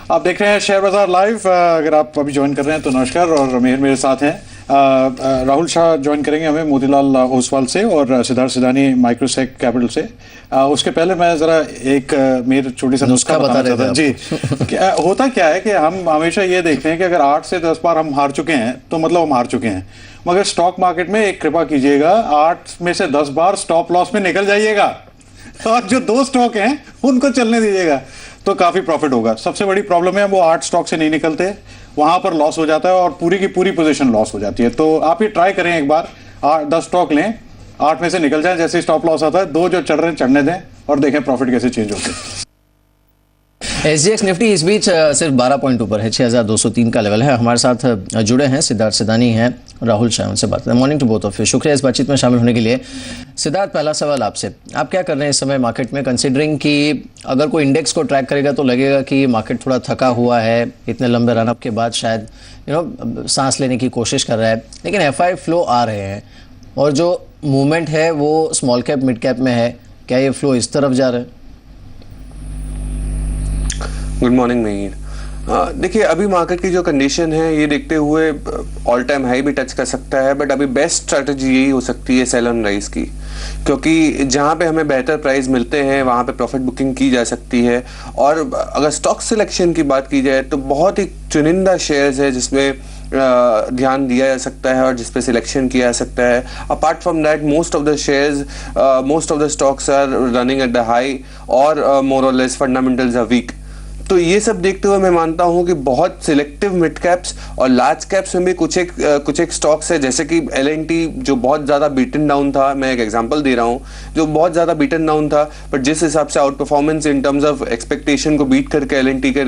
आप देख रहे हैं शेयर बाजार लाइव। अगर आप अभी ज्वाइन कर रहे हैं तो नमस्कार। और मेरे साथ हैं राहुल शाह ज्वाइन करेंगे हमें मोतीलाल ओसवाल से, और सिद्धार्थ सिदानी माइक्रोसेक कैपिटल से। उसके पहले मैं जरा एक मेरे छोटी सा नुस्खा बताना चाहता हूँ जी। होता क्या है कि हम हमेशा ये देखते हैं कि अगर 8 से 10 बार हम हार चुके हैं तो मतलब हम हार चुके हैं, मगर स्टॉक मार्केट में एक कृपा कीजिएगा, 8 में से 10 बार स्टॉप लॉस में निकल जाइएगा और जो 2 स्टॉक हैं उनको चलने दीजिएगा तो काफी प्रॉफिट होगा। सबसे बड़ी प्रॉब्लम है वो 8 स्टॉक से नहीं निकलते, वहां पर लॉस हो जाता है और पूरी की पूरी पोजीशन लॉस हो जाती है। तो आप ये ट्राई करें एक बार, 10 स्टॉक लें, 8 में से निकल जाए, जैसे स्टॉप लॉस आता है 2 जो चढ़ रहे हैं चढ़ने दें और देखें प्रॉफिट कैसे चेंज होते हैं। SGX निफ्टी इस बीच सिर्फ 12 पॉइंट ऊपर है, 6203 का लेवल है। हमारे साथ जुड़े हैं सिद्धार्थ सिदानी हैं, राहुल शाह, उनसे बात करें। Morning to both of you, शुक्रिया इस बातचीत में शामिल होने के लिए। सिद्धार्थ, पहला सवाल आपसे, आप क्या कर रहे हैं इस समय मार्केट में, कंसिडरिंग कि अगर कोई इंडेक्स को ट्रैक करेगा तो लगेगा कि मार्केट थोड़ा थका हुआ है, इतने लंबे रनअप के बाद शायद सांस लेने की कोशिश कर रहा है, लेकिन FI फ्लो आ रहे हैं और जो मूवमेंट है वो स्मॉल कैप मिड कैप में है, क्या ये फ्लो इस तरफ जा रहा है? Good morning Mahir. देखिए, अभी मार्केट की जो कंडीशन है ये देखते हुए ऑल टाइम हाई भी टच कर सकता है, बट अभी बेस्ट स्ट्रैटेजी यही हो सकती है सेल ऑन राइज की, क्योंकि जहाँ पे हमें बेहतर प्राइस मिलते हैं वहाँ पे प्रॉफिट बुकिंग की जा सकती है। और अगर स्टॉक सिलेक्शन की बात की जाए तो बहुत ही चुनिंदा शेयर्स है जिसमें ध्यान दिया जा सकता है और जिस पे सिलेक्शन किया जा सकता है। Apart from that most of the shares, most of the stocks are running at the high और मोर और लेस फंडामेंटल्स आर वीक। तो ये सब देखते हुए मैं मानता हूँ कि बहुत सिलेक्टिव मिड कैप्स और लार्ज कैप्स में भी कुछ एक स्टॉक्स है, जैसे कि L&T जो बहुत ज़्यादा बीटन डाउन था, मैं एक एग्जांपल दे रहा हूँ, जो बहुत ज़्यादा बीटन डाउन था, बट जिस हिसाब से out performance in terms of expectation को बीट करके L&T के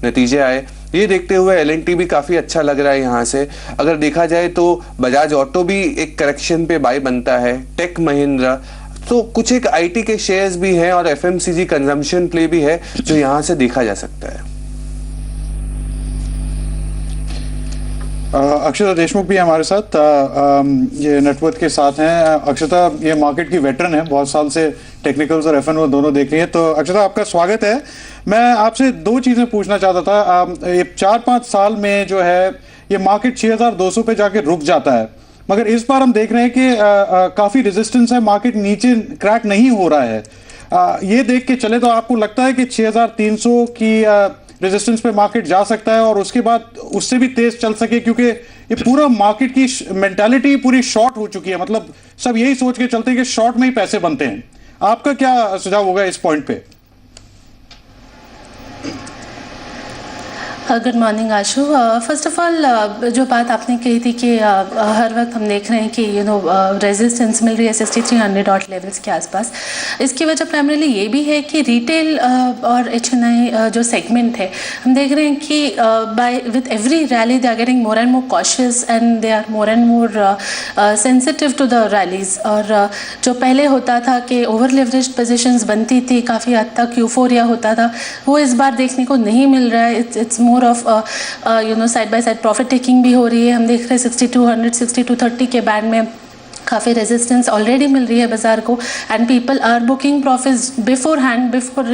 नतीजे आए, ये देखते हुए L&T भी काफ़ी अच्छा लग रहा है। यहाँ से अगर देखा जाए तो बजाज ऑटो भी एक करेक्शन पे बाय बनता है, टेक महिंद्रा, तो कुछ एक IT के शेयर्स भी हैं और FMCG कंजम्पशन प्ले भी है जो यहां से देखा जा सकता है। अक्षता देशमुख भी हमारे साथ ये नेटवर्क के साथ हैं। अक्षता ये मार्केट की वेटरन है, बहुत साल से टेक्निकल्स और FN दोनों देख रही है। तो अक्षता आपका स्वागत है। मैं आपसे 2 चीजें पूछना चाहता था। ये 4-5 साल में जो है ये मार्केट 6200 पे जाके रुक जाता है, मगर इस बार हम देख रहे हैं कि काफी रेजिस्टेंस है, मार्केट नीचे क्रैक नहीं हो रहा है। ये देख के चले तो आपको लगता है कि 6300 की रेजिस्टेंस पे मार्केट जा सकता है और उसके बाद उससे भी तेज चल सके, क्योंकि ये पूरा मार्केट की मेंटालिटी पूरी शॉर्ट हो चुकी है, मतलब सब यही सोच के चलते हैं कि शॉर्ट में ही पैसे बनते हैं। आपका क्या सुझाव होगा इस पॉइंट पे? Good morning Ashu. First of all जो बात आपने कही थी कि हर वक्त हम देख रहे हैं कि रेजिस्टेंस मिल रही है 6300 डॉट लेवल्स के आसपास। इसकी वजह प्राइमरीली ये भी है कि रिटेल और HNI जो सेगमेंट है, हम देख रहे हैं कि by with every rally they are getting more and more cautious and they are more and more sensitive to the rallies. और जो पहले होता था कि ओवर लेवरेज्ड पोजीशंस बनती थी, काफ़ी हद तक यूफोरिया होता था, वो इस बार देखने को नहीं मिल रहा है। It's more of side by side profit taking भी हो रही है। हम देख रहे हैं 6200 6230 के बैंड में काफ़ी रेजिस्टेंस ऑलरेडी मिल रही है बाजार को, and people are booking profits beforehand, before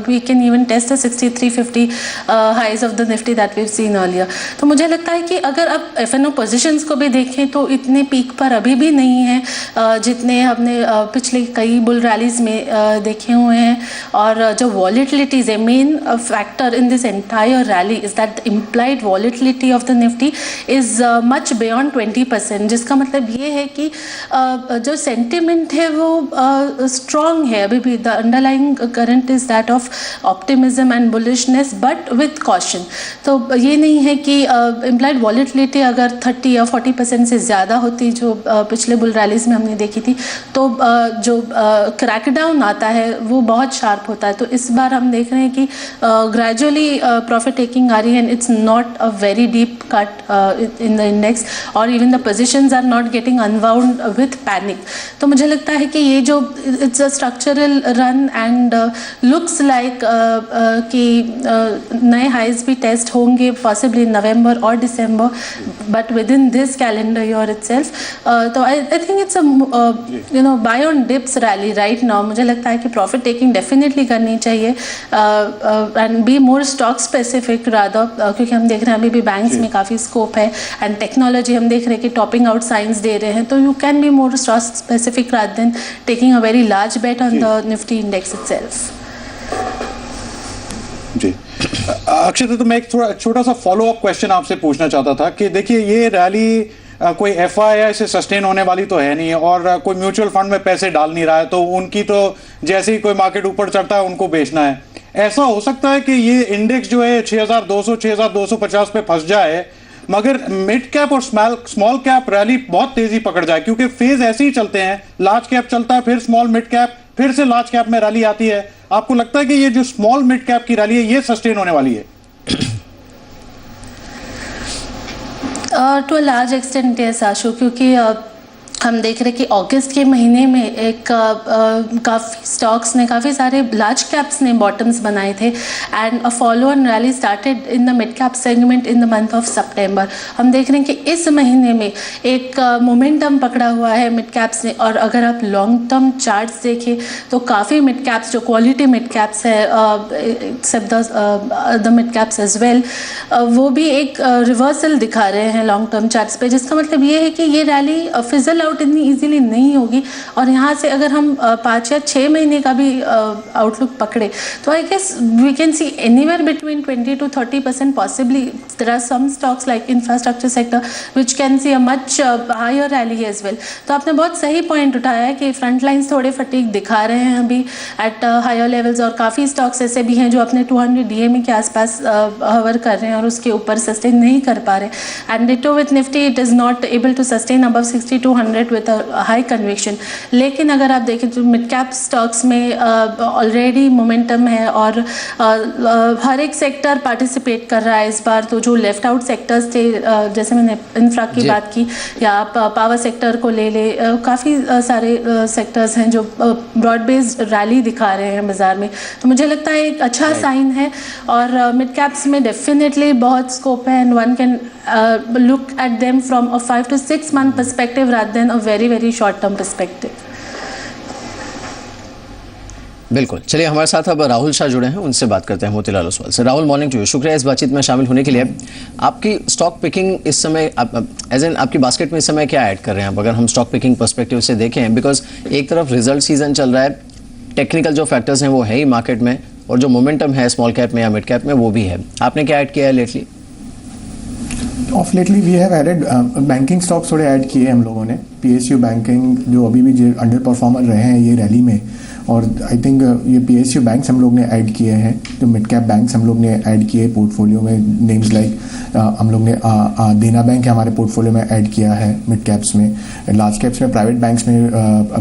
we can even test the 6350 highs of the Nifty that we have seen earlier. तो मुझे लगता है कि अगर आप FNO पोजीशंस को भी देखें तो इतने पीक पर अभी भी नहीं है जितने हमने पिछले कई बुल रैलीज में देखे हुए हैं। और जो वॉलेटिलिटीज है, main factor in this entire rally is that the implied volatility of the Nifty is much beyond 20%, जिसका मतलब ये है कि जो सेंटिमेंट है वो स्ट्रॉन्ग है अभी भी। The underlying current is that of optimism and bullishness but with caution. तो ये नहीं है कि इम्प्लाइड वॉलेटिलिटी अगर 30 या 40% से ज़्यादा होती जो पिछले बुल रैलीज में हमने देखी थी, तो जो क्रैकडाउन आता है वो बहुत शार्प होता है। तो इस बार हम देख रहे हैं कि ग्रेजुअली प्रॉफिट टेकिंग आ रही है, and it's not a very deep cut in the index, और even the positions are not getting unwound with panic. तो मुझे लगता है कि ये जो it's a structural run and looks like कि नए हाइज भी टेस्ट होंगे पॉसिबली नवंबर और दिसंबर, but within this calendar year itself. So I think it's a buy on dips rally right now. मुझे लगता है कि प्रॉफिट टेकिंग डेफिनेटली करनी चाहिए and B more stock specific rather, क्योंकि हम देख रहे हैं अभी भी बैंक्स में काफ़ी स्कोप है एंड टेक्नोलॉजी हम देख रहे हैं कि टॉपिंग आउट साइंस दे रहे हैं, तो you can be more stock specific rather than taking a very large bet on the Nifty index itself. जी अक्षय, तो मैं एक थोड़ा छोटा सा फॉलो अप क्वेश्चन आपसे पूछना चाहता था कि देखिए ये रैली कोई एफआई से सस्टेन होने वाली तो है नहीं, और कोई म्यूचुअल फंड में पैसे डाल नहीं रहा है, तो उनकी तो जैसे ही कोई मार्केट ऊपर चढ़ता है उनको बेचना है। ऐसा हो सकता है कि ये इंडेक्स जो है 6200 6250 पे फंस जाए, मगर मिड कैप और स्मॉल कैप रैली बहुत तेजी पकड़ जाए, क्योंकि फेज ऐसे ही चलते हैं, लार्ज कैप चलता है, फिर स्मॉल मिड कैप, फिर से लार्ज कैप में रैली आती है। आपको लगता है कि ये जो स्मॉल मिड कैप की रैली है ये सस्टेन होने वाली है? To a large extent yes Ashu, क्योंकि हम देख रहे हैं कि अगस्त के महीने में एक काफ़ी स्टॉक्स ने, काफ़ी सारे लार्ज कैप्स ने बॉटम्स बनाए थे and a follow on rally started in the mid cap segment in the month of सितंबर। हम देख रहे हैं कि इस महीने में एक मोमेंटम पकड़ा हुआ है मिड कैप्स ने, और अगर आप लॉन्ग टर्म चार्ट्स देखें तो काफ़ी मिड कैप्स जो क्वालिटी मिड कैप्स है except the mid caps as well, वो भी एक रिवर्सल दिखा रहे हैं लॉन्ग टर्म चार्ट्स पे, जिसका मतलब ये है कि ये रैली फिजल आउट इतनी इजीली नहीं होगी। और यहाँ से अगर हम 5 या 6 महीने का भी आउटलुक पकड़े तो I guess we can see anywhere between 20 to 30% possibly. There are some stocks like infrastructure sector which can see a much higher rally as well. तो आपने बहुत सही पॉइंट उठाया है कि फ्रंट लाइन्स थोड़े फटीग दिखा रहे हैं अभी एट हायर लेवल्स, और काफ़ी स्टॉक्स ऐसे भी हैं जो अपने 200 DMA के आसपास हवर कर रहे हैं और उसके ऊपर सस्टेन नहीं कर पा रहे। And ditto with Nifty, it is not able to sustain above 6200 with a high conviction। लेकिन अगर आप देखें तो मिड कैप स्टॉक्स में ऑलरेडी मोमेंटम है और हर एक सेक्टर पार्टिसिपेट कर रहा है इस बार। तो जो लेफ्ट आउट सेक्टर्स थे, जैसे मैंने इंफ्रा की बात की, या आप पावर सेक्टर को ले ले, काफ़ी सारे सेक्टर्स हैं जो ब्रॉड बेस्ड रैली दिखा रहे हैं बाजार में। तो मुझे लगता है एक अच्छा साइन है, और मिड कैप्स में डेफिनेटली बहुत स्कोप है and one can look at them from a 5 to 6 month perspective rather than a very very short term perspective। बिल्कुल, चलिए हमारे साथ अब राहुल शाह जुड़े हैं, उनसे बात करते हैं मोतीलाल ओसवाल से। राहुल, मॉर्निंग टू यू, शुक्रिया इस बातचीत में शामिल होने के लिए। आपकी स्टॉक पिकिंग इस समय एज एन आपकी बास्केट में इस समय क्या ऐड कर रहे हैं आप, अगर हम स्टॉक पिकिंग पर्सपेक्टिव से देखें? बिकॉज एक तरफ रिजल्ट सीजन चल रहा है, टेक्निकल जो फैक्टर्स हैं वो है ही मार्केट में, और जो मोमेंटम है स्मॉल कैप में या मिड कैप में वो भी है। आपने क्या ऐड किया है lately? Of lately we have added banking stocks थोड़े ऐड किए हम लोगों ने। PSU बैंकिंग जो अभी भी जो अंडर परफॉर्मर रहे हैं ये रैली में, और आई थिंक ये PSU बैंक्स हम लोग ने ऐड किए हैं, जो मिड कैप बैंक्स हम लोग ने ऐड किए पोर्टफोलियो में। नेम्स लाइक हम लोग ने देना बैंक है हमारे पोर्टफोलियो में ऐड किया है मिड कैप्स में। लार्ज कैप्स में प्राइवेट बैंक्स में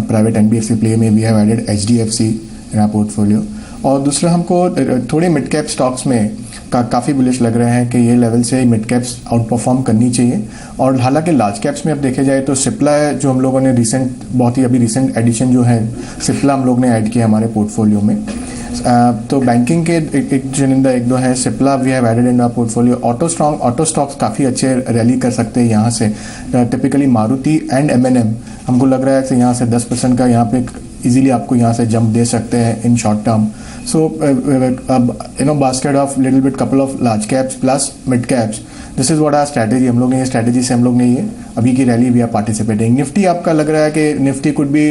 प्राइवेट NBFC प्ले में we have added HDFC in our portfolio. और दूसरा हमको थोड़े मिड कैप स्टॉक्स में काफ़ी बुलिश लग रहे हैं कि ये लेवल से मिड कैप्स आउट परफॉर्म करनी चाहिए। और हालांकि लार्ज कैप्स में अब देखे जाए तो सिप्ला है जो हम लोगों ने बहुत ही अभी रिसेंट एडिशन जो है सिप्ला हम लोग ने ऐड किया हमारे पोर्टफोलियो में। तो बैंकिंग के एक चुनिंदा एक दो हैं, Cipla we have added in our portfolio. Auto stocks काफ़ी अच्छे रैली कर सकते हैं यहाँ से। टिपिकली मारुति एंड M&M हमको लग रहा है कि यहाँ से 10% का यहाँ पे इजीली आपको यहाँ से जंप दे सकते हैं in short term. So basket of little bit couple of large caps plus mid caps, this is what our strategy. हम लोग ने ये स्ट्रैटेजी से हम लोग ने ये अभी की rally we are participating. Nifty आपका लग रहा है कि निफ्टी कुड बी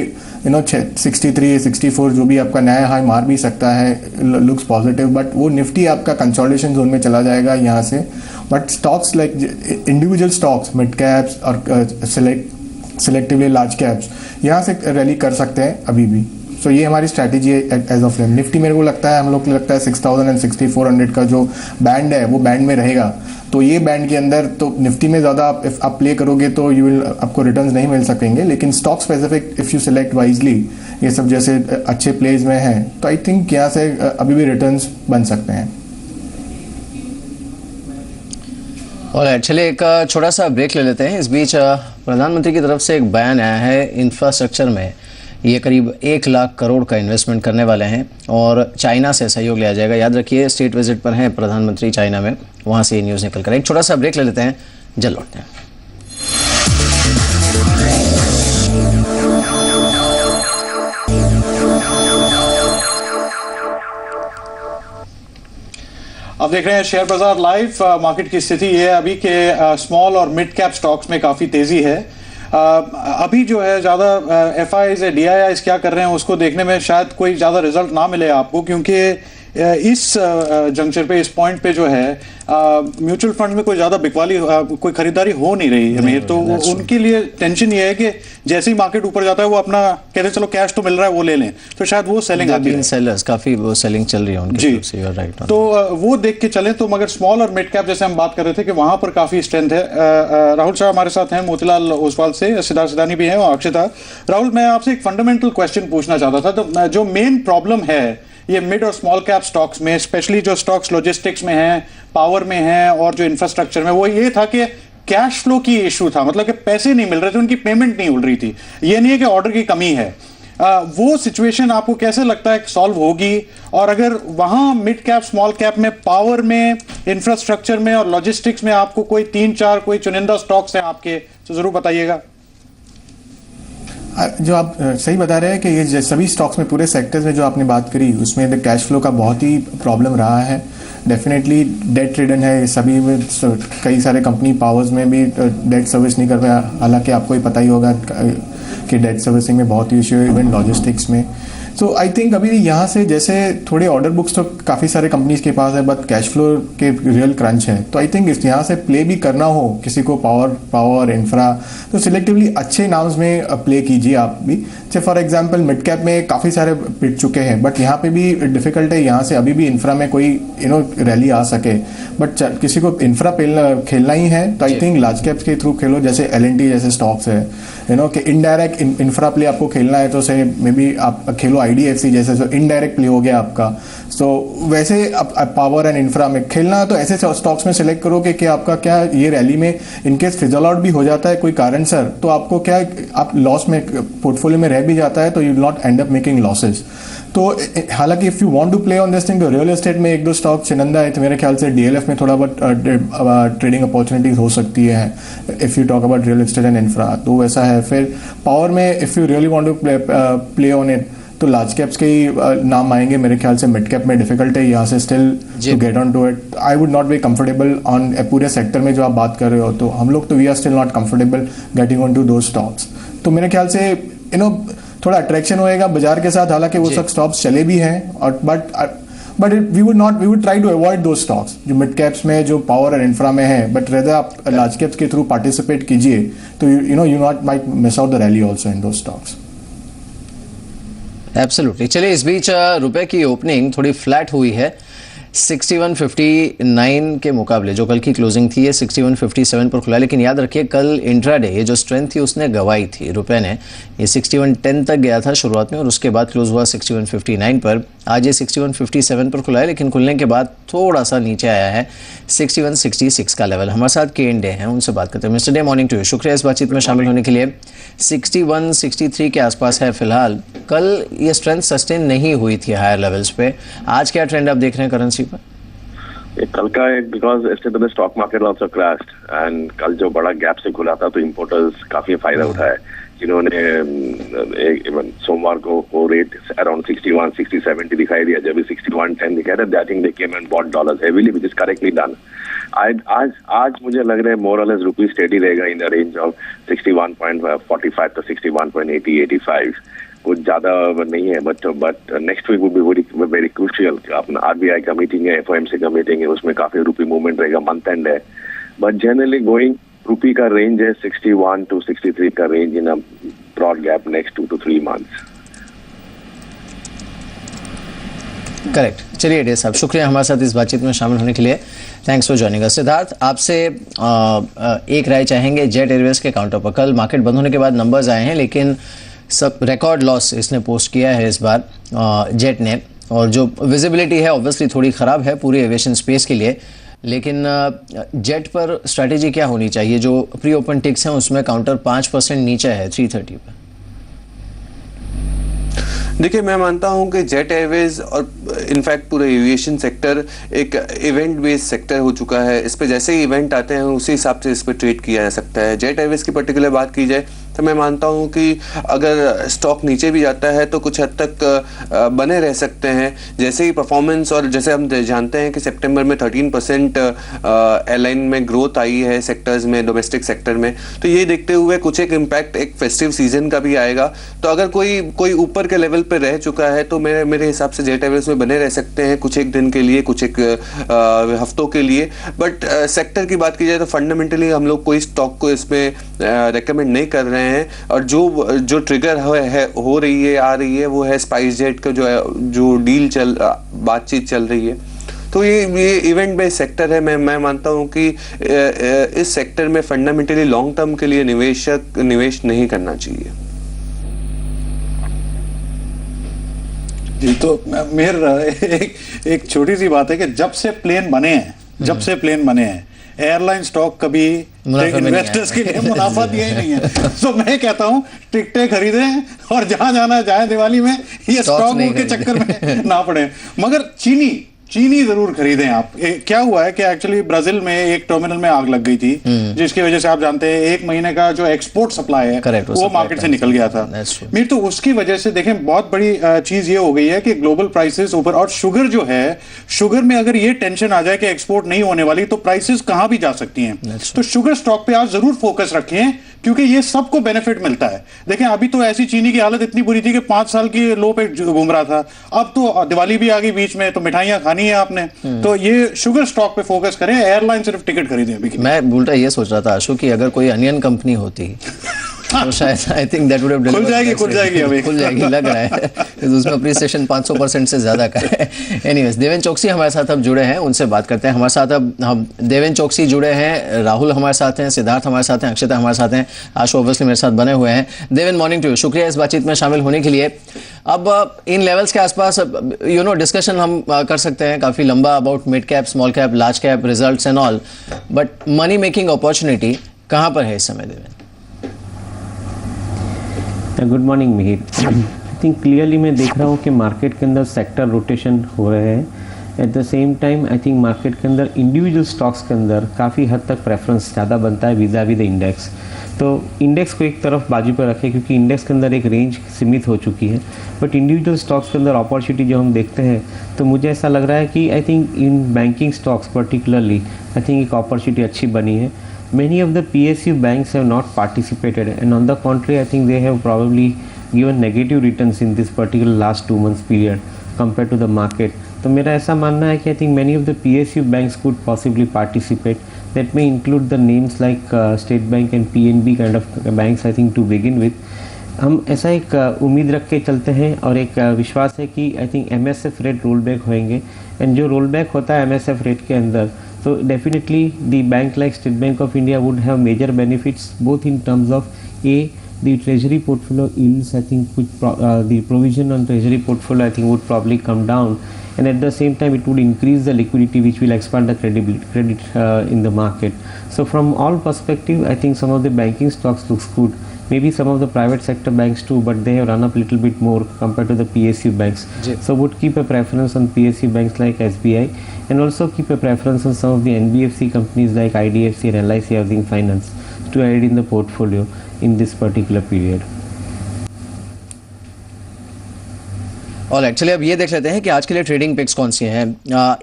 63 64 जो भी आपका नया हाई मार भी सकता है, लुक्स पॉजिटिव, बट वो निफ्टी आपका कंसोलिडेशन जोन में चला जाएगा यहाँ से। But stocks like individual stocks mid caps और सेलेक्टिवली लार्ज कैप्स यहाँ से रैली कर सकते हैं अभी भी। सो ये हमारी स्ट्रैटेजी है एज ऑफ निफ्टी। मेरे को लगता है हम लोग को लगता है 6000 and 6400 का जो बैंड है वो बैंड में रहेगा। तो ये बैंड के अंदर तो निफ्टी में ज़्यादा आप प्ले करोगे तो यू विल आपको रिटर्न्स नहीं मिल सकेंगे, लेकिन stock specific if you select wisely ये सब जैसे अच्छे प्लेज में हैं तो आई थिंक यहाँ से अभी भी रिटर्न्स बन सकते हैं। और चलिए एक छोटा सा ब्रेक ले लेते हैं। इस बीच प्रधानमंत्री की तरफ से एक बयान आया है इंफ्रास्ट्रक्चर में ये करीब 1 लाख करोड़ का इन्वेस्टमेंट करने वाले हैं और चाइना से सहयोग लिया जाएगा। याद रखिए स्टेट विजिट पर हैं प्रधानमंत्री चाइना में, वहाँ से ये न्यूज़ निकल कर। एक छोटा सा ब्रेक ले लेते हैं, जल्द लौटते हैं। अब देख रहे हैं शेयर बाजार लाइव। मार्केट की स्थिति ये है अभी के स्मॉल और मिड कैप स्टॉक्स में काफी तेजी है। अभी जो है ज्यादा एफआईज या डीआईआईज क्या कर रहे हैं उसको देखने में शायद कोई ज्यादा रिजल्ट ना मिले आपको, क्योंकि इस जंक्चर पे, इस पॉइंट पे जो है म्यूचुअल फंड में कोई ज्यादा बिकवाली कोई खरीदारी हो नहीं रही है। तो उनके लिए टेंशन ये है कि जैसे ही मार्केट ऊपर जाता है वो अपना कहते हैं चलो कैश तो मिल रहा है वो ले लें, तो शायद वो सेलिंग आती है। सेलर्स काफी वो सेलिंग चल रही है उनकी तरफ से, राइट। तो वो देख के चलें। तो मगर स्मॉल और मिड कैप जैसे हम बात कर रहे थे कि वहां पर काफी स्ट्रेंथ है। राहुल शाह हमारे साथ हैं मोतीलाल ओसवाल से, सिद्धार्थ सिदानी भी हैं और अक्षता। राहुल, मैं आपसे एक फंडामेंटल क्वेश्चन पूछना चाहता था। तो जो मेन प्रॉब्लम है ये मिड और स्मॉल कैप स्टॉक्स में, स्पेशली जो स्टॉक्स लॉजिस्टिक्स में हैं, पावर में हैं और जो इंफ्रास्ट्रक्चर में, वो ये था कि कैश फ्लो की इशू था। मतलब कि पैसे नहीं मिल रहे थे, उनकी पेमेंट नहीं हो रही थी। ये नहीं है कि ऑर्डर की कमी है। वो सिचुएशन आपको कैसे लगता है सॉल्व होगी? और अगर वहां मिड कैप स्मॉल कैप में, पावर में, इंफ्रास्ट्रक्चर में और लॉजिस्टिक्स में आपको कोई 3-4 कोई चुनिंदा स्टॉक्स हैं आपके, तो जरूर बताइएगा। जो आप सही बता रहे हैं कि ये सभी स्टॉक्स में, पूरे सेक्टर्स में जो आपने बात करी उसमें कैश फ्लो का बहुत ही प्रॉब्लम रहा है। डेफिनेटली डेट रिडन है सभी में। कई सारे कंपनी पावर्स में भी डेट सर्विस नहीं कर पाया, हालांकि आपको ही पता ही होगा कि डेट सर्विसिंग में बहुत ही इश्यू है, इवन लॉजिस्टिक्स में। सो आई थिंक अभी यहाँ से जैसे थोड़े ऑर्डर बुक्स तो काफ़ी सारे कंपनीज के पास है, बट कैश फ्लो के रियल क्रंच है। तो आई थिंक इस यहाँ से प्ले भी करना हो किसी को पावर इंफ्रा, तो सिलेक्टिवली अच्छे नाम्स में प्ले कीजिए आप भी। जैसे फॉर एग्जांपल मिड कैप में काफ़ी सारे पिट चुके हैं, बट यहाँ पे भी डिफिकल्ट है यहाँ से अभी भी इंफ्रा में कोई रैली आ सके। बट किसी को इंफ्रा खेलना ही है तो आई थिंक लार्ज कैप्स के थ्रू खेलो, जैसे L&T जैसे स्टॉक्स है कि इनडायरेक्ट इंफ्रा प्ले आपको खेलना है तो से मे बी आप खेलो IDFC जैसे, जो इनडायरेक्ट प्ले हो गया आपका। तो वैसे पावर एंड इंफ्रा में खेलना है तो ऐसे स्टॉक्स में सिलेक्ट करो कि आपका क्या ये रैली में इनकेस फिजल आउट भी हो जाता है कोई कारण सर, तो आपको क्या आप लॉस में पोर्टफोलियो में रह भी जाता है तो you will not end up making losses. तो हालांकि if you want to play on this thing, तो रियल एस्टेट में 1-2 स्टॉक चुनिंदा है, तो मेरे ख्याल से DLF में थोड़ा बहुत ट्रेडिंग अपॉर्चुनिटीज हो सकती है if you talk about real estate and infra, तो वैसा है। फिर पावर में if you really want to play on it तो लार्ज कैप्स के ही नाम आएंगे मेरे ख्याल से। मिड कैप में डिफिकल्ट है यहाँ से still to get on to it. I would not be comfortable on पूरे सेक्टर में जो आप बात कर रहे हो, तो हम लोग तो we are still not comfortable getting on to those stocks. तो मेरे ख्याल से थोड़ा अट्रैक्शन होएगा बाजार के साथ, हालांकि वो सब स्टॉक्स चले भी हैं, और but we would try to avoid those stocks जो मिड कैप्स में, जो पावर और इंफ्रा में है। बट रेदर आप लार्ज कैप्स के थ्रू पार्टिसिपेट कीजिए तो you not might miss out the rally also in those stocks. Absolutely. चलिए इस बीच रुपए की ओपनिंग थोड़ी फ्लैट हुई है 6159 के मुकाबले। जो कल की क्लोजिंग थी ये 6157 पर खुला, लेकिन याद रखिए कल इंट्राडे ये जो स्ट्रेंथ थी उसने गवाई थी रुपए ने। ये 6110 तक गया था शुरुआत में और उसके बाद क्लोज हुआ 6159 पर। आज ये 6157 पर खुला है, लेकिन खुलने के बाद थोड़ा सा नीचे आया है 6166 का लेवल। हमारे साथ KND हैं, उनसे बात करते हैं। Mister Dey, morning to you, शुक्रिया इस बातचीत में शामिल होने के लिए। 6163 के आसपास है फिलहाल। कल ये स्ट्रेंथ सस्टेन नहीं हुई थी हायर लेवल्स पे, आज क्या ट्रेंड आप देख रहे हैं करेंसी पर? कल का because estate the stock market also crashed and कल जो बड़ा गैप से खुला था तो इंपोर्टर्स काफी फायदा उठाए, जिन्होंने सोमवार को रेट अराउंड 61, 60, 70 दिखाई दिया। जब 6110 दिखाई था, I think they came and bought dollars heavily, which is correctly done. आज मुझे लग रहा है मोर और लेस रुपी स्टेडी रहेगा in the range of 61.45 to 61.80, 85। कुछ ज्यादा नहीं है, but next week would be very crucial. अपना RBI का मीटिंग है, FOMC का मीटिंग है, उसमें काफी रुपी मूवमेंट रहेगा, मंथ एंड है। बट जनरली गोइंग रुपी का रेंज है 61 to 63 का range in a broad gap next 2 to 3 months। Correct. चलिए डे साहब, शुक्रिया हमारे साथ इस बातचीत में शामिल होने के लिए। Thanks for joining us. Siddharth, आपसे एक राय चाहेंगे जेट एयरवेज के काउंटर पर। कल मार्केट बंद होने के बाद नंबर्स आए हैं, लेकिन सब रिकॉर्ड लॉस इसने पोस्ट किया है इस बार जेट ने, और जो विजिबिलिटी है ऑब्वियसली थोड़ी ख़राब है पूरी एविएशन स्पेस के लिए। लेकिन जेट पर स्ट्रैटेजी क्या होनी चाहिए? जो प्री ओपन टिक्स हैं उसमें काउंटर 5% नीचे है 330 पे। देखिए, मैं मानता हूं कि जेट एयरवेज और इनफैक्ट पूरा एविएशन सेक्टर एक इवेंट बेस्ड सेक्टर हो चुका है। इस पे जैसे ही इवेंट आते हैं उसी हिसाब से इस पे ट्रेड किया जा सकता है। जेट एयरवेज की पर्टिकुलर बात की जाए तो मैं मानता हूं कि अगर स्टॉक नीचे भी जाता है तो कुछ हद तक बने रह सकते हैं। जैसे ही परफॉर्मेंस, और जैसे हम जानते हैं कि सितंबर में 13% एयरलाइन में ग्रोथ आई है सेक्टर्स में, डोमेस्टिक सेक्टर में, तो ये देखते हुए कुछ एक इम्पैक्ट एक फेस्टिव सीजन का भी आएगा। तो अगर कोई ऊपर के लेवल पे रह चुका है तो मेरे हिसाब से जेट एयरवेज में बने रह सकते हैं कुछ एक दिन के लिए, कुछ एक हफ्तों के लिए। बट सेक्टर की बात की जाए तो फंडामेंटली हम लोग कोई स्टॉक को इसमें रेकमेंड नहीं कर रहे हैं। और जो ट्रिगर हो रही है, आ रही है, वो है स्पाइस जेट का जो डील बातचीत चल रही है। तो ये इवेंट बेस्ड सेक्टर है। मैं मानता हूं कि इस सेक्टर में फंडामेंटली लॉन्ग टर्म के लिए निवेश नहीं करना चाहिए। जी, तो मेहर एक छोटी सी बात है कि जब से प्लेन बने हैं एयरलाइन स्टॉक कभी इन्वेस्टर्स के लिए मुनाफा दिया ही नहीं है। तो मैं कहता हूं टिकटें खरीदें और जहां जाना जाए दिवाली में ये स्टॉक के चक्कर में ना पड़े। मगर चीनी जरूर खरीदें आप। क्या हुआ है कि एक्चुअली ब्राजील में एक टर्मिनल में आग लग गई थी, जिसकी वजह से आप जानते हैं 1 महीने का जो एक्सपोर्ट सप्लाई है वो मार्केट से निकल गया था। मेरे तो उसकी वजह से देखें बहुत बड़ी चीज ये हो गई है कि ग्लोबल प्राइसेस ऊपर, और शुगर जो है, शुगर में अगर ये टेंशन आ जाए कि एक्सपोर्ट नहीं होने वाली तो प्राइसेस कहां भी जा सकती हैं। तो शुगर स्टॉक पे आप जरूर फोकस रखें क्योंकि ये सबको बेनिफिट मिलता है। देखें अभी तो ऐसी चीनी की हालत इतनी बुरी थी कि 5 साल की लो पे घूम रहा था। अब तो दिवाली भी आ गई बीच में, तो मिठाइयां खानी है आपने, तो ये शुगर स्टॉक पे फोकस करें। एयरलाइन सिर्फ टिकट खरीदें अभी। मैं उल्टा ये सोच रहा था आशु कि अगर कोई अनियन कंपनी होती तो शायद I think that would have खुल जाएगी अभी खुल जाएगी लग रहा है उसमें अप्रिसिएशन 500% से ज्यादा का है। एनीवेज, देवेन चौकसी हमारे साथ अब जुड़े हैं, उनसे बात करते हैं। हमारे साथ अब हम देवेन चौकसी जुड़े हैं, राहुल हमारे साथ हैं, सिद्धार्थ हमारे साथ हैं, अक्षता हमारे साथ हैं, आशु ऑब्वियसली मेरे साथ बने हुए हैं। देवेन, मॉर्निंग टू यू, शुक्रिया इस बातचीत में शामिल होने के लिए। अब इन लेवल्स के आसपास डिस्कशन हम कर सकते हैं काफी लंबा about mid cap, small cap, large cap, results and all, but money making opportunity कहां पर है इस समय Deven? Good morning Mihir. I think clearly मैं देख रहा हूँ कि मार्केट के अंदर सेक्टर रोटेशन हो रहे हैं। At the same time I think market के अंदर इंडिविजुअल स्टॉक्स के अंदर काफ़ी हद तक प्रेफरेंस ज़्यादा बनता है विज़ावी द इंडेक्स। तो इंडेक्स को एक तरफ बाजू पर रखें क्योंकि इंडेक्स के अंदर एक रेंज सीमित हो चुकी है, बट इंडिविजुअल स्टॉक्स के अंदर अपॉर्चुनिटी जो हम देखते हैं तो मुझे ऐसा लग रहा है कि I think in banking stocks particularly I think एक अपॉर्चुनिटी अच्छी बनी है। Many of the PSU banks have not participated, and on the contrary, I think they have probably given negative returns in this particular last 2 months period compared to the market. तो मेरा ऐसा मानना है कि I think many of the PSU banks could possibly participate. That may include the names like State Bank and PNB kind of banks, I think to begin with. हम ऐसा एक उम्मीद रख के चलते हैं और एक विश्वास है कि I think MSF rate roll back होएंगे, एंड जो रोल बैक होता है MSF रेट के अंदर तो definitely the bank like State Bank of India would have major benefits both in terms of the treasury portfolio yields. I think the provision on treasury portfolio I think would probably come down, and at the same time it would increase the liquidity which will expand the credit in the market. So from all perspective I think some of the banking stocks looks good, maybe some of the private sector banks too, but they have run up a little bit more compared to the PSU banks. So would keep a preference on PSU banks like SBI, and also keep a preference on some of the NBFC companies like IDFC and LIC Housing Finance to add in the portfolio in this particular period. और actually अब ये देख लेते हैं कि आज के लिए ट्रेडिंग पिक्स कौन सी हैं।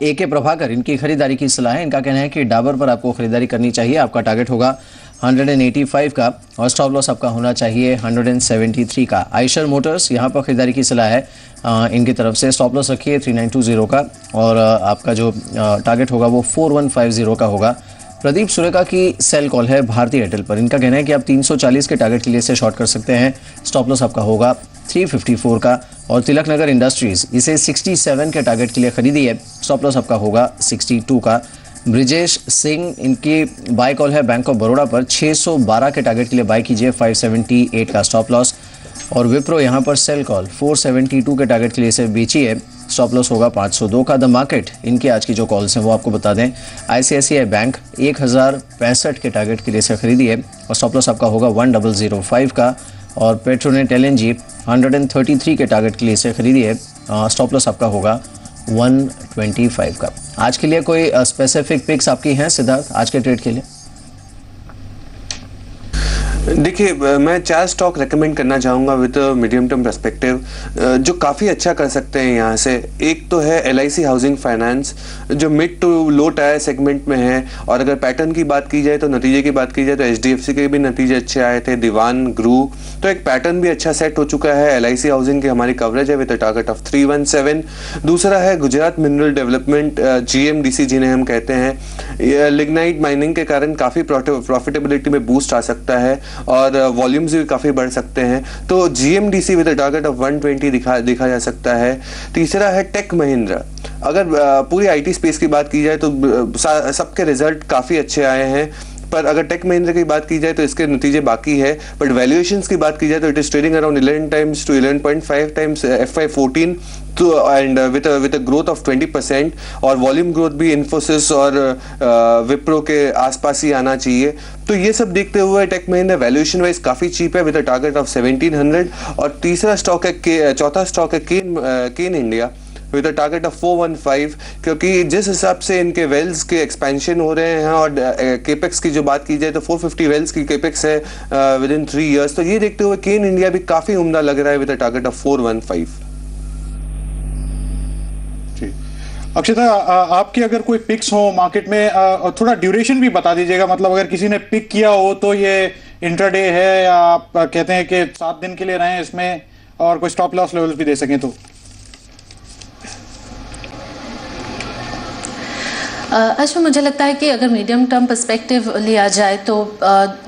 AK प्रभाकर, इनकी खरीदारी की सलाह है। इनका कहना है कि डाबर पर आपको खरीदारी करनी चाहिए, आपका टारगेट होगा 185 का और स्टॉप लॉस आपका होना चाहिए 173 का। आयशर मोटर्स, यहाँ पर खरीदारी की सलाह है इनकी तरफ से, स्टॉप लॉस रखिए 3920 का और आपका जो टारगेट होगा वो 4150 का होगा। प्रदीप सुरेखा की सेल कॉल है भारतीय एयरटेल पर। इनका कहना है कि आप 340 के टारगेट के लिए से शॉर्ट कर सकते हैं, स्टॉप लॉस आपका होगा 354 का। और तिलक नगर इंडस्ट्रीज, इसे 67 के टारगेट के लिए खरीदी है, स्टॉप लॉस आपका होगा 62 का। ब्रिजेश सिंह, इनकी बाय कॉल है बैंक ऑफ बड़ौदा पर, 612 के टारगेट के लिए बाय कीजिए, 578 का स्टॉप लॉस। और विप्रो यहाँ पर सेल कॉल 472 के टारगेट के लिए इसे बेची है। स्टॉप लॉस होगा 502 का। द मार्केट इनकी आज की जो कॉल्स हैं वो आपको बता दें। ICICI बैंक 1065 के टारगेट के लिए इसे खरीदी है और स्टॉप लॉस आपका होगा 1005 का। और पेट्रोनेट LNG 133 के टारगेट के लिए इसे खरीदी है, स्टॉप लॉस आपका होगा 125 का। आज के लिए कोई स्पेसिफिक पिक्स आपकी हैं सिद्धार्थ आज के ट्रेड के लिए? देखिए, मैं 4 स्टॉक रेकमेंड करना चाहूँगा विद मीडियम टर्म पर्सपेक्टिव, जो काफ़ी अच्छा कर सकते हैं यहाँ से। एक तो है LIC हाउसिंग फाइनेंस, जो mid to low tier segment में है, और अगर पैटर्न की बात की जाए तो नतीजे की बात की जाए तो HDFC के भी नतीजे अच्छे आए थे, दीवान ग्रू, तो एक पैटर्न भी अच्छा सेट हो चुका है। LIC हाउसिंग की हमारी कवरेज है विद टारगेट ऑफ 317। दूसरा है गुजरात मिनरल डेवलपमेंट, GMDC जिन्हें हम कहते हैं। लिग्नाइट माइनिंग के कारण काफ़ी प्रॉफिटेबिलिटी में बूस्ट आ सकता है और वॉल्यूम्स भी काफ़ी बढ़ सकते हैं, तो GMDC विद टारगेट ऑफ 120 देखा जा सकता है। तीसरा है टेक महिंद्रा। अगर पूरी IT स्पेस की बात की जाए तो सबके रिजल्ट काफ़ी अच्छे आए हैं, पर अगर टेक महिंद्रा की बात की जाए तो इसके नतीजे बाकी है। बट वैल्यूएशंस की बात की जाए तो it is trading around 11 times to 11.5 times FY14 to end with a growth of 20%, और वॉल्यूम ग्रोथ भी इन्फोसिस और विप्रो के आसपास ही आना चाहिए। तो ये सब देखते हुए टेक महिंद्रा वैल्यूएशन वाइज काफ़ी चीप है विद अ टारगेट ऑफ 1700। और चौथा स्टॉक है Cairn India with a target of 415, क्योंकि जिस हिसाब से इनके वेल्स के एक्सपेंशन हो रहे हैं और केपेक्स की जो बात की जाए तो 450 वेल्स की केपेक्स है विद इन 3 इयर्स, तो ये देखते हुए केन इंडिया भी काफ़ी उम्दा लग रहा है विद अ टारगेट ऑफ 415। अक्षता, आपकी अगर कोई पिक्स हो मार्केट में, थोड़ा ड्यूरेशन भी बता दीजिएगा। मतलब अगर किसी ने पिक किया हो तो ये इंट्राडे है या आप कहते हैं कि 7 दिन के लिए रहें इसमें, और कोई स्टॉप लॉस लेवल्स भी दे सकें तो? अश्विन, मुझे लगता है कि अगर मीडियम टर्म पर्सपेक्टिव लिया जाए तो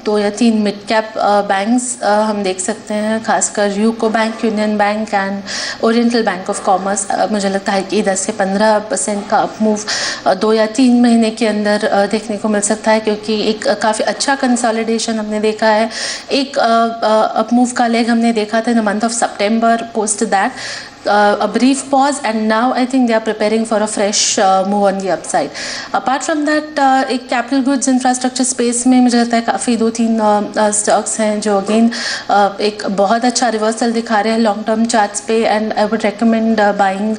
2 या 3 मिड कैप बैंक्स हम देख सकते हैं, खासकर UCO bank, union bank and oriental bank of commerce. मुझे लगता है कि 10 से 15% का अप मूव 2 या 3 महीने के अंदर देखने को मिल सकता है, क्योंकि एक काफ़ी अच्छा कंसोलिडेशन हमने देखा है। एक अप मूव का लेग हमने देखा था इन the month of September, post that a brief pause, and now I think they are preparing for a fresh move on the upside. Apart from that, एक capital goods infrastructure space में मुझे लगता है काफ़ी 2-3 stocks हैं जो again एक बहुत अच्छा reversal दिखा रहे हैं लॉन्ग टर्म चार्ट्स पे, and I would recommend buying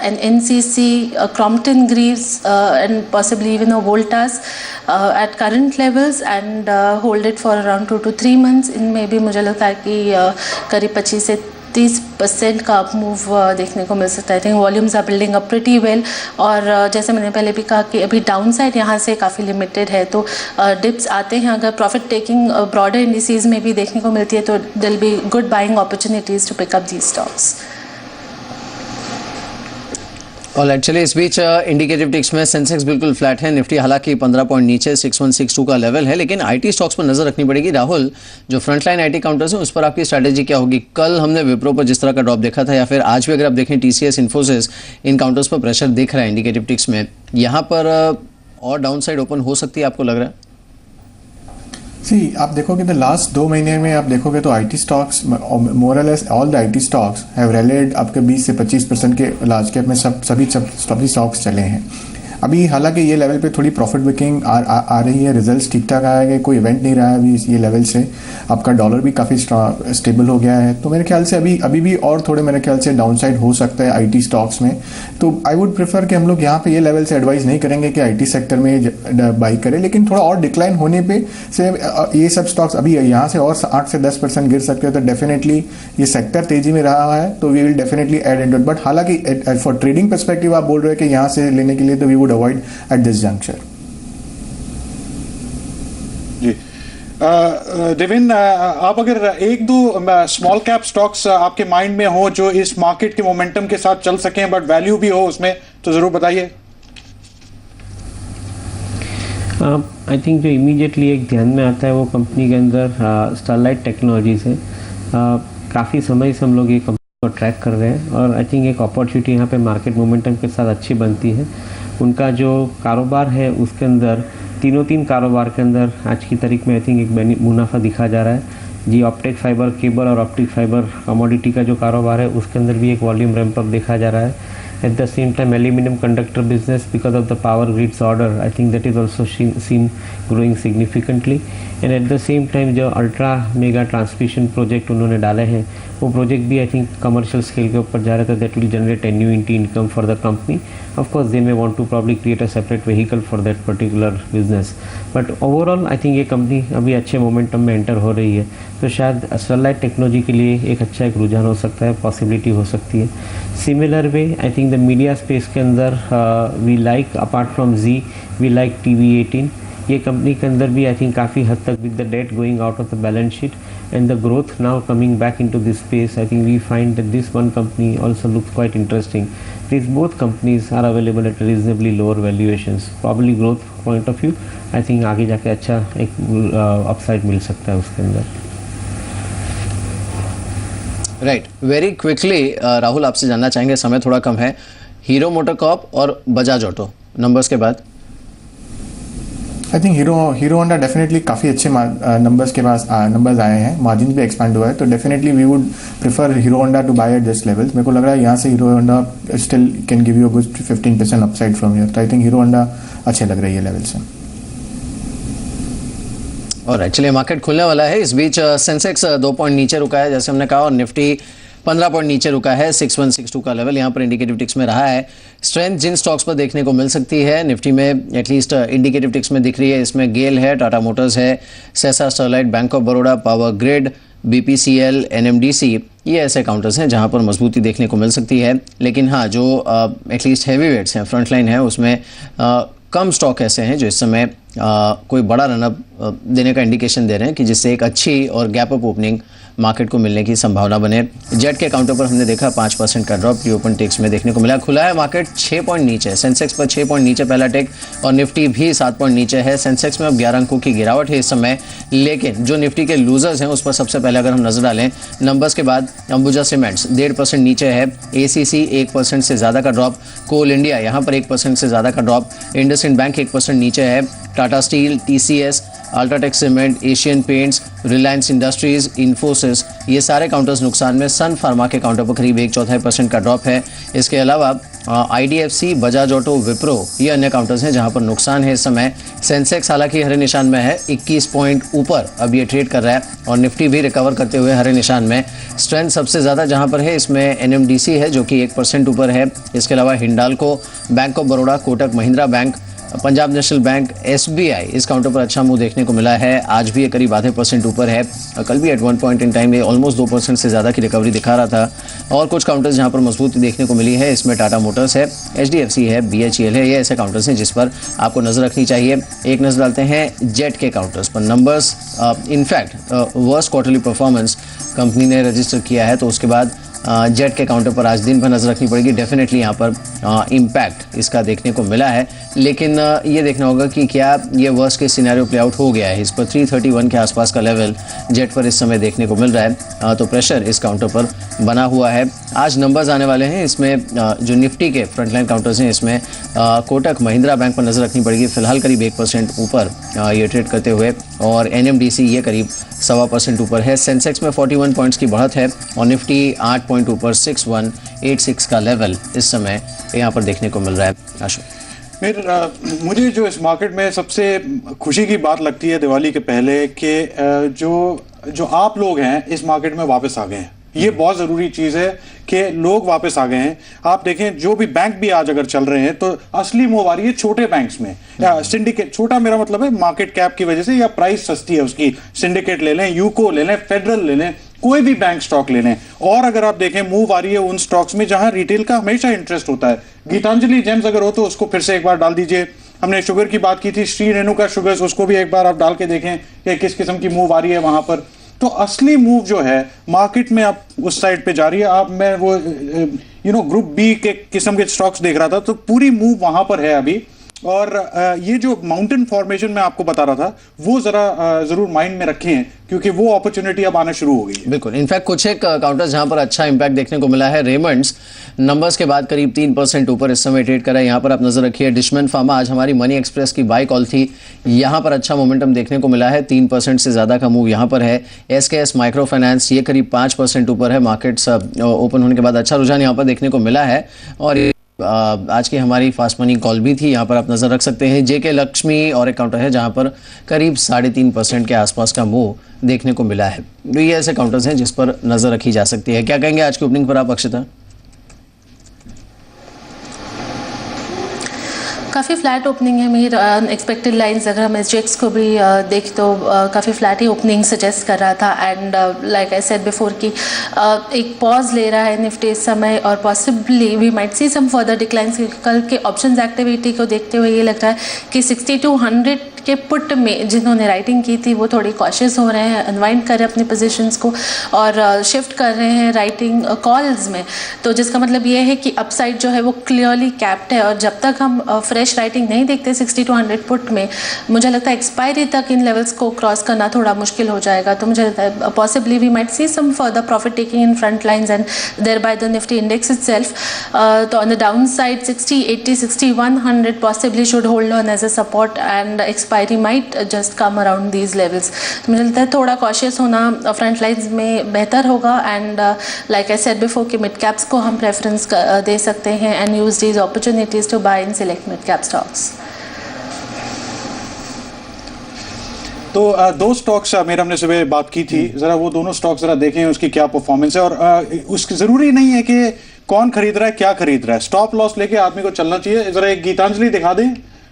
an NCC, Crompton Greaves and possibly even a Voltas at current levels, and hold it for around 2 to 3 months. इनमें भी मुझे लगता है कि करीब 25 से 30% का अप मूव देखने को मिल सकता है। I think volumes are building up pretty well, और जैसे मैंने पहले भी कहा कि अभी डाउन साइड यहाँ से काफ़ी लिमिटेड है, तो डिप्स आते हैं अगर प्रॉफिट टेकिंग ब्रॉडर इंडिसेस में भी देखने को मिलती है तो there'll be good buying opportunities to pick up these stocks. और एक्चुअली इस बीच इंडिकेटिव टिक्स में सेंसेक्स बिल्कुल फ्लैट है, निफ्टी हालांकि 15 पॉइंट नीचे 6162 का लेवल है, लेकिन IT स्टॉक्स पर नजर रखनी पड़ेगी। राहुल, जो फ्रंटलाइन IT काउंटर्स हैं उस पर आपकी स्ट्रैटेजी क्या होगी? कल हमने विप्रो पर जिस तरह का ड्रॉप देखा था, या फिर आज भी अगर आप देखें TCS, इन्फोसिस, इन काउंटर्स पर प्रेशर दिख रहा है इंडिकेटिव टिक्स में, यहाँ पर और डाउन साइड ओपन हो सकती है, आपको लग रहा है? आप देखोगे तो लास्ट 2 महीने में आप देखोगे तो IT स्टॉक्स मोर और less all the IT stocks have rallied आपके 20 से 25% के लार्ज कैप में सभी स्टॉक्स चले हैं। अभी हालांकि ये लेवल पे थोड़ी प्रॉफिट बुकिंग आ रही है, रिजल्ट्स ठीक ठाक आया है, कोई इवेंट नहीं रहा है अभी ये लेवल से, आपका डॉलर भी काफ़ी स्टेबल हो गया है, तो मेरे ख्याल से अभी भी और थोड़े मेरे ख्याल से डाउनसाइड हो सकता है IT स्टॉक्स में। तो आई वुड प्रेफर कि हम लोग यहाँ पे ये लेवल से एडवाइस नहीं करेंगे कि IT सेक्टर में बाई करें, लेकिन थोड़ा और डिक्लाइन होने पे से ये सब स्टॉक्स अभी यहाँ से और 8 से 10% गिर सकते हैं, तो डेफिनेटली ये सेक्टर तेजी में रहा है तो we will definitely add into it. But हालांकि फॉर ट्रेडिंग पर्सपेक्टिव आप बोल रहे हो कि यहाँ से लेने के लिए तो we would avoid at this juncture. जी देवेंद्र, आप अगर 1-2 स्मॉल कैप स्टॉक्स आपके माइंड में हो जो इस मार्केट के मोमेंटम के साथ चल सकें बट वैल्यू भी हो उसमें, तो जरूर बताइए। आई थिंक जो इमीडिएटली एक ध्यान में आता है वो कंपनी के अंदर स्टरलाइट टेक्नोलॉजीज है। काफ़ी समय से हम लोग ये कंपनी को ट्रैक कर रहे हैं और आई थिंक एक अपॉर्चुनिटी यहाँ पे मार्केट मोमेंटम के साथ अच्छी बनती है। उनका जो कारोबार है उसके अंदर तीन कारोबार के अंदर आज की तारीख में आई थिंक एक मुनाफा दिखा जा रहा है। जी ऑप्टिक फाइबर केबल और ऑप्टिक फाइबर कमोडिटी का जो कारोबार है उसके अंदर भी एक वॉल्यूम रैंप अप देखा जा रहा है। At the same time, aluminum conductor business, because of the power grids order, I think that is also seen growing significantly. And at the same time, जो अल्ट्रा मेगा ट्रांसमिशन प्रोजेक्ट उन्होंने डाले हैं वो project भी I think commercial scale के ऊपर जा रहे थे, that will generate annuity income for the company. Of course they may want to probably create a separate vehicle for that particular business, but overall I think ये company अभी अच्छे momentum में enter हो रही है, तो शायद स्टरलाइट टेक्नोलॉजी के लिए एक अच्छा एक रुझान हो सकता है, पॉसिबिलिटी हो सकती है. Similar way I think the media space के अंदर we like apart from Zee we like TV18. ये कंपनी के अंदर भी आई थिंक काफ़ी हद तक with the debt going out of the balance sheet and the growth now coming back into this space, I think we find that this one company also looks quite interesting. These both companies are available at reasonably lower valuations. Probably growth point of view, I think आगे जाके अच्छा एक upside मिल सकता है उसके अंदर. Right, very quickly Rahul आपसे जानना चाहेंगे, समय थोड़ा कम है, हीरो मोटोकॉर्प और बजाज ऑटो नंबर्स के बाद. I think hero Honda definitely काफ़ी अच्छे नंबर्स आए हैं, मार्जिन भी एक्सपैंड हुआ है, तो definitely we would prefer Hero Honda to buy at this levels. मेरे को लग रहा है यहाँ से Hero Honda still can give you a good 15% upside from here, तो आई थिंक हीरो होंडा अच्छे लग रही है लेवल से. और चलिए मार्केट खुलने वाला है, इस बीच सेंसेक्स 2 पॉइंट नीचे रुका है जैसे हमने कहा, और निफ्टी 15 पॉइंट नीचे रुका है. 6162 का लेवल यहाँ पर इंडिकेटिव टिक्स में रहा है. स्ट्रेंथ जिन स्टॉक्स पर देखने को मिल सकती है निफ्टी में, एटलीस्ट इंडिकेटिव टिक्स में दिख रही है, इसमें गेल है, टाटा मोटर्स है, सेसा Sterlite, bank of Baroda, power grid, BPCL, NMDC, ये ऐसे काउंटर्स हैं जहाँ पर मजबूती देखने को मिल सकती है. लेकिन हाँ, जो एटलीस्ट हैवी वेट्स हैं, फ्रंट लाइन है, उसमें कम स्टॉक ऐसे हैं जो इस समय कोई बड़ा रनअप देने का इंडिकेशन दे रहे हैं कि जिससे एक अच्छी और गैप अप ओपनिंग मार्केट को मिलने की संभावना बने. जेट के काउंटर पर हमने देखा 5% का ड्रॉप प्री ओपन टेक्स में देखने को मिला. खुला है मार्केट 6 पॉइंट नीचे, सेंसेक्स पर 6 पॉइंट नीचे पहला टेक, और निफ्टी भी 7 पॉइंट नीचे है. सेंसेक्स में अब 11 अंकों की गिरावट है इस समय, लेकिन जो निफ्टी के लूजर्स हैं उस पर सबसे पहले अगर हम नजर डालें नंबर्स के बाद, अंबुजा सीमेंट्स 1.5% नीचे है, ACC 1% से ज़्यादा का ड्रॉप, कोल इंडिया यहाँ पर 1% से ज़्यादा का ड्रॉप, इंडसइंड बैंक 1% नीचे है, Tata steel, TCS, UltraTech cement, Asian paints, Reliance industries, Infosys, ये सारे काउंटर्स नुकसान में. सन फार्मा के काउंटर पर करीब 1/4% का ड्रॉप है. इसके अलावा IDFC, बजाज ऑटो, विप्रो, ये अन्य काउंटर्स हैं जहां पर नुकसान है इस समय. सेंसेक्स हालांकि हरे निशान में है, 21 पॉइंट ऊपर अब ये ट्रेड कर रहा है, और निफ्टी भी रिकवर करते हुए हरे निशान में. स्ट्रेंथ सबसे ज़्यादा जहां पर है इसमें NMDC है जो कि 1% ऊपर है. इसके अलावा Hindalco, bank of Baroda, Kotak Mahindra bank, Punjab national bank, SBI, इस काउंटर पर अच्छा मूव देखने को मिला है. आज भी ये करीब आधे % ऊपर है. कल भी at 1 point in time almost 2% से ज़्यादा की रिकवरी दिखा रहा था. और कुछ काउंटर्स जहां पर मजबूती देखने को मिली है, इसमें टाटा मोटर्स है, HDFC है, BHEL है, ये ऐसे काउंटर्स हैं जिस पर आपको नजर रखनी चाहिए. एक नजर डालते हैं जेट के काउंटर्स पर. Numbers in fact worst quarterly performance company ने रजिस्टर किया है, तो उसके बाद जेट के काउंटर पर आज दिन भर नजर रखनी पड़ेगी. डेफिनेटली यहाँ पर इम्पैक्ट इसका देखने को मिला है, लेकिन ये देखना होगा कि क्या ये वर्स्ट के सिनेरियो प्ले आउट हो गया है. इस पर 331 के आसपास का लेवल जेट पर इस समय देखने को मिल रहा है, तो प्रेशर इस काउंटर पर बना हुआ है. आज नंबर्स आने वाले हैं, इसमें जो निफ्टी के फ्रंटलाइन काउंटर्स हैं इसमें कोटक महिंद्रा बैंक पर नजर रखनी पड़ेगी, फिलहाल करीब 1% ऊपर ये ट्रेड करते हुए, और NMDC ये करीब 1.25% ऊपर है. सेंसेक्स में 41 पॉइंट्स की बढ़त है, और निफ्टी 8 पॉइंट ऊपर 6186 का लेवल इस समय यहाँ पर देखने को मिल रहा है. अशोक, मुझे जो इस मार्केट में सबसे खुशी की बात लगती है दिवाली के पहले कि जो आप लोग हैं इस मार्केट में वापस आ गए हैं. ये बहुत जरूरी चीज है कि लोग वापस आ गए हैं. आप देखें जो भी बैंक भी आज अगर चल रहे हैं तो असली मूव आ रही है छोटे बैंक्स में. सिंडिकेट, छोटा मेरा मतलब है मार्केट कैप की वजह से, या प्राइस सस्ती है उसकी. सिंडिकेट ले लें, यूको ले लें, फेडरल ले लें, कोई भी बैंक स्टॉक ले लें. और अगर आप देखें मूव आ रही है उन स्टॉक्स में जहां रिटेल का हमेशा इंटरेस्ट होता है. गीतांजलि जेम्स अगर हो तो उसको फिर से एक बार डाल दीजिए. हमने शुगर की बात की थी, श्री रेणुका शुगर्स, उसको भी एक बार आप डाल के देखें कि किस किस्म की मूव आ रही है वहां पर. तो असली मूव जो है मार्केट में आप उस साइड पे जा रही है. आप मैं वो ग्रुप बी के किस्म के स्टॉक्स देख रहा था, तो पूरी मूव वहां पर है अभी. और ये जो माउंटेन फॉर्मेशन में आपको बता रहा था वो जरा जरूर माइंड में रखें, क्योंकि वो अपॉर्चुनिटी अब आना शुरू हो गई है। बिल्कुल, इनफैक्ट कुछ एक काउंटर्स जहां पर अच्छा इंपैक्ट देखने को मिला है। रेमंड्स नंबर्स के बाद करीब 3% ऊपर इस समय ट्रेड कर रहा है, यहाँ पर आप नजर रखिए। डिशमन फार्मा, आज हमारी मनी एक्सप्रेस की बाय कॉल थी, यहाँ पर अच्छा मोमेंटम देखने को मिला है, 3% से ज्यादा का मूव यहाँ पर है। SKS माइक्रो फाइनेंस ये करीब 5% ऊपर है, मार्केट्स ओपन होने के बाद अच्छा रुझान यहाँ पर देखने को मिला है। और आज की हमारी फास्ट मनी कॉल भी थी, यहाँ पर आप नजर रख सकते हैं। JK लक्ष्मी और एक काउंटर है जहाँ पर करीब 3.5% के आसपास का मूव देखने को मिला है। तो ये ऐसे काउंटर्स हैं जिस पर नजर रखी जा सकती है। क्या कहेंगे आज की ओपनिंग पर आप अक्षिता? काफ़ी फ्लैट ओपनिंग है मेरी। एक्सपेक्टेड लाइंस अगर हम SGX को भी देख तो काफ़ी फ्लैट ही ओपनिंग सजेस्ट कर रहा था। And like I said before कि एक पॉज ले रहा है निफ्टी इस समय, और possibly we might see some further declines. कल के ऑप्शंस एक्टिविटी को देखते हुए ये लग रहा है कि 6200 के पुट में जिन्होंने राइटिंग की थी वो थोड़ी कॉशियस हो रहे हैं, अनवाइंड कर रहे हैं अपनी पोजीशंस को और शिफ्ट कर रहे हैं राइटिंग कॉल्स में। तो जिसका मतलब ये है कि अपसाइड जो है वो क्लियरली कैप्ड है, और जब तक हम फ्रेश राइटिंग नहीं देखते 6200 पुट में, मुझे लगता है एक्सपायरी तक इन लेवल्स को क्रॉस करना थोड़ा मुश्किल हो जाएगा। तो मुझे लगता है possibly we might see some further profit taking in front lines and thereby the Nifty index itself. तो on the downside 60, 80, 6100 possibly should hold on as a support and expiry might just come around these levels. तो मुझे लगता है थोड़ा cautious होना front lines में बेहतर होगा। And like I said before कि मिड कैप्स को हम प्रेफरेंस दे सकते हैं and use these opportunities to buy in select mid cap stocks. तो दो स्टॉक्स मेरा हमने सुबह बात की थी, जरा वो दोनों स्टॉक्स जरा देखें उसकी क्या परफॉर्मेंस है। और उसकी जरूरी नहीं है कि कौन खरीद रहा है क्या खरीद रहा है, स्टॉप लॉस लेके आदमी को चलना चाहिए। जरा एक गीतांजलि दिखा दें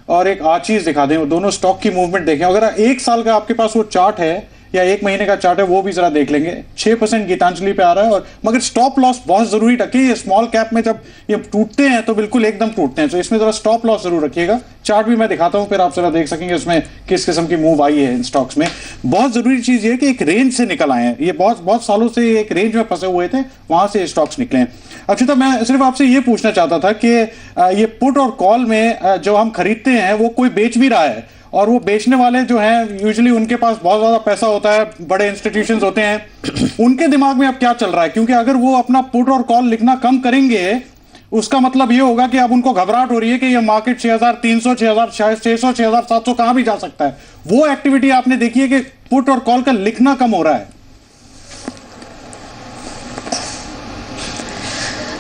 और एक आचीज दिखा दें, दोनों स्टॉक की मूवमेंट देखें। अगर एक साल का आपके पास वो चार्ट है या एक महीने का चार्ट है वो भी जरा देख लेंगे। 6% गीतांजलि पे आ रहा है, और मगर स्टॉप लॉस बहुत जरूरी रखिए। ये स्मॉल कैप में जब ये टूटते हैं तो बिल्कुल एकदम टूटते हैं, तो इसमें जरा स्टॉप लॉस जरूर रखिएगा। चार्ट भी मैं दिखाता हूं, फिर आप जरा देख सकेंगे उसमें किस किस्म की मूव आई है इन स्टॉक्स में। बहुत जरूरी चीज ये कि एक रेंज से निकल आए हैं, ये बहुत सालों से एक रेंज में फंसे हुए थे, वहां से स्टॉक्स निकले हैं। अक्षिता, मैं सिर्फ आपसे ये पूछना चाहता था कि ये पुट और कॉल में जो हम खरीदते हैं वो कोई बेच भी रहा है, और वो बेचने वाले जो हैं यूजुअली उनके पास बहुत ज्यादा पैसा होता है, बड़े इंस्टीट्यूशंस होते हैं, उनके दिमाग में अब क्या चल रहा है? क्योंकि अगर वो अपना पुट और कॉल लिखना कम करेंगे उसका मतलब ये होगा कि अब उनको घबराहट हो रही है कि ये मार्केट 6300, 6600, 6700 कहां भी जा सकता है। वो एक्टिविटी आपने देखी है कि पुट और कॉल का लिखना कम हो रहा है।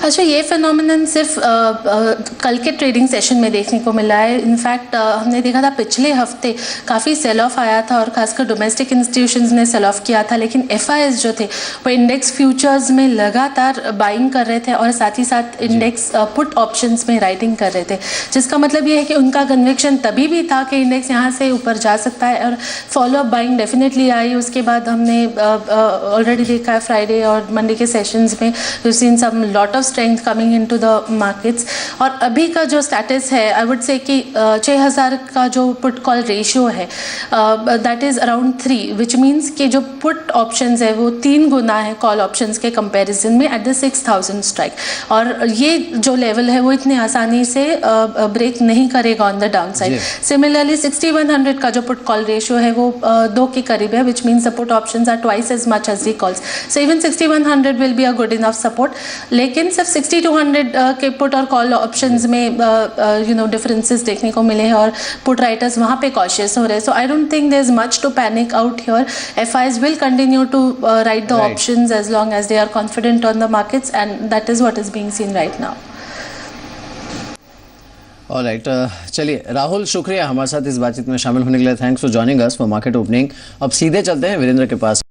अच्छा, ये फिनोमिनन सिर्फ कल के ट्रेडिंग सेशन में देखने को मिला है। इनफैक्ट हमने देखा था पिछले हफ्ते काफ़ी सेल ऑफ आया था, और खासकर डोमेस्टिक इंस्टीट्यूशंस ने सेल ऑफ किया था, लेकिन FIs जो थे वो इंडेक्स फ्यूचर्स में लगातार बाइंग कर रहे थे और साथ ही साथ इंडेक्स पुट ऑप्शंस में राइटिंग कर रहे थे, जिसका मतलब ये है कि उनका कन्विक्शन तभी भी था कि इंडेक्स यहाँ से ऊपर जा सकता है, और फॉलोअप बाइंग डेफिनेटली आई। उसके बाद हमने ऑलरेडी देखा है फ्राइडे और मंडे के सेशंस में we seen some lot of strength coming into the markets। और अभी का जो स्टेटस है आई वुड से कि 6000 का जो पुट कॉल रेशियो है that is around 3, which means कि जो पुट ऑप्शंस है वो 3 गुना है कॉल ऑप्शंस के कंपैरिजन में एट द 6000 स्ट्राइक। और ये जो लेवल है वो इतनी आसानी से ब्रेक नहीं करेगा on the down side. Similarly 6100 का जो पुट कॉल रेशियो है वो 2 के करीब है, which means the put options are twice as much as the calls. So even 6100 will be a good enough support, लेकिन सिर्फ 6200 के पुट और कॉल ऑप्शंस में डिफरेंसेस देखने को मिले हैं, और पुट राइटर्स वहाँ पे कॉशियस हो रहे हैं। So I don't think there is much to panic out here. FIs will continue to write the options as long as they are confident on the markets, and that is what is being seen right now. Alright, चलिए राहुल, शुक्रिया हमारे साथ इस बातचीत में शामिल होने के लिए। Thanks for joining us for market opening. अब सीधे चलते हैं वीरेंद्र के पास।